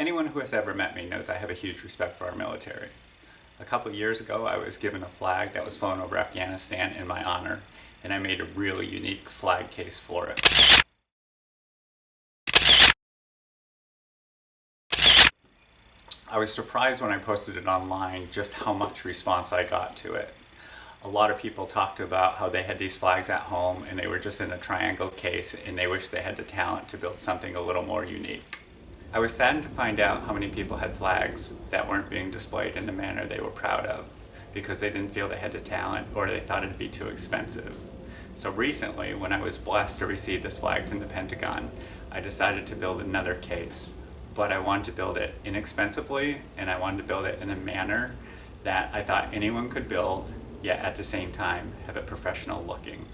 Anyone who has ever met me knows I have a huge respect for our military. A couple of years ago, I was given a flag that was flown over Afghanistan in my honor, and I made a really unique flag case for it. I was surprised when I posted it online just how much response I got to it. A lot of people talked about how they had these flags at home and they were just in a triangle case and they wished they had the talent to build something a little more unique. I was saddened to find out how many people had flags that weren't being displayed in the manner they were proud of because they didn't feel they had the talent or they thought it'd be too expensive. So recently, when I was blessed to receive this flag from the Pentagon, I decided to build another case. But I wanted to build it inexpensively, and I wanted to build it in a manner that I thought anyone could build, yet at the same time have it professional looking.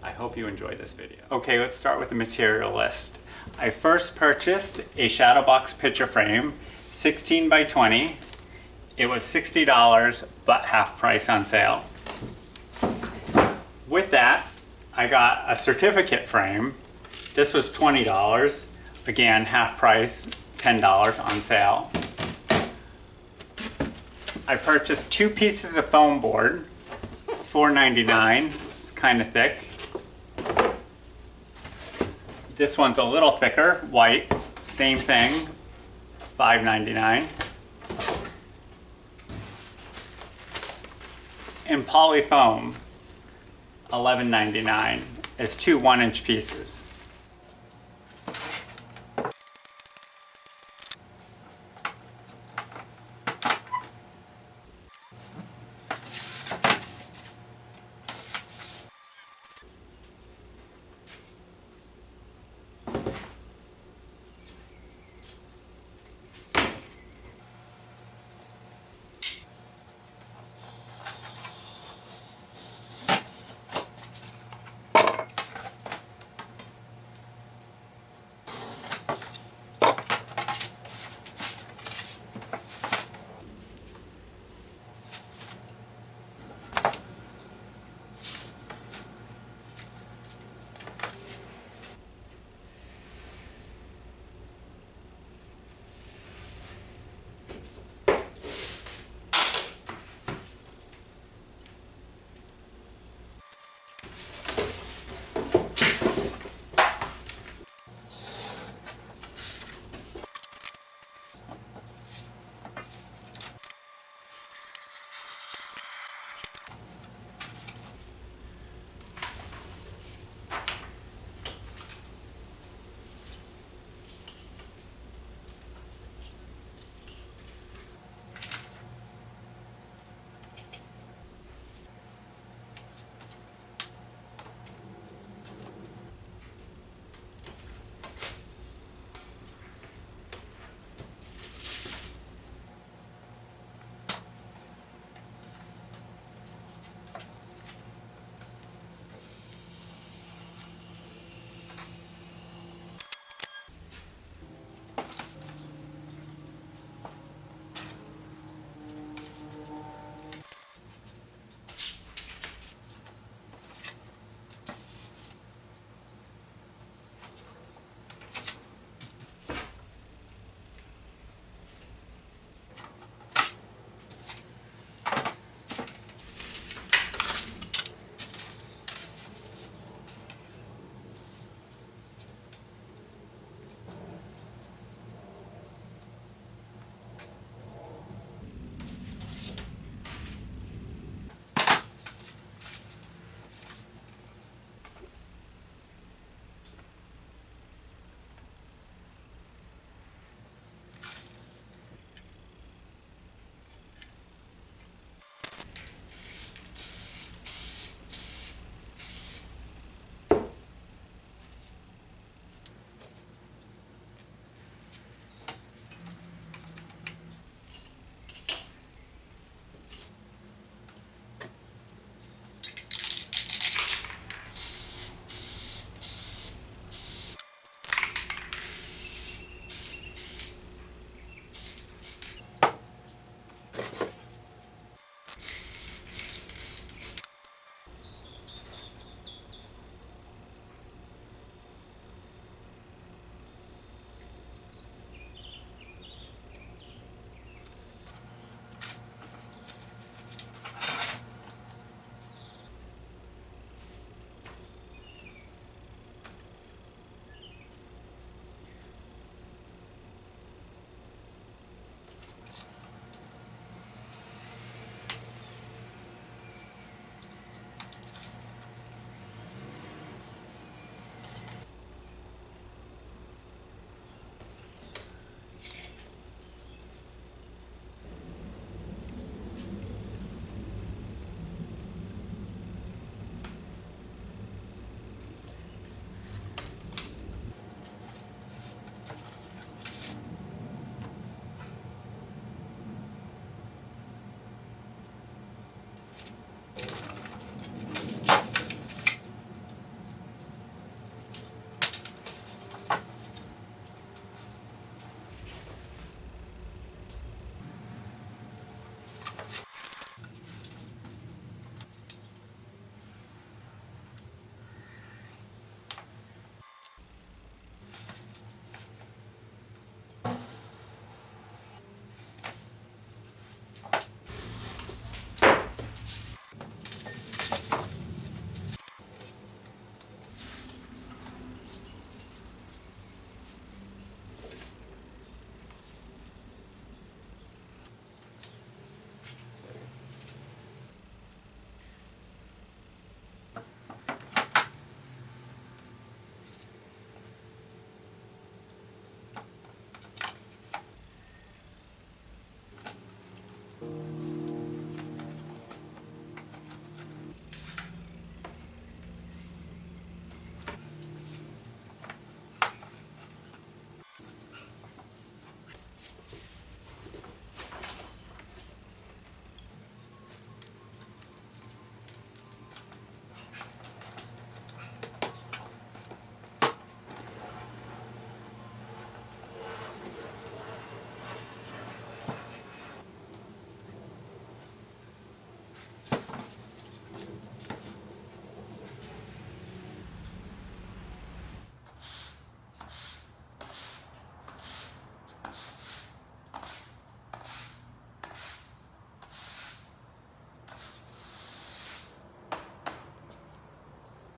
I hope you enjoy this video. Okay, let's start with the material list. I first purchased a shadow box picture frame, 16 by 20. It was $60, but half price on sale. With that, I got a certificate frame. This was $20. Again, half price, $10 on sale. I purchased 2 pieces of foam board, $4.99. It's kind of thick. This one's a little thicker, white, same thing, $5.99. And poly foam, $11.99. It's 2 1-inch pieces.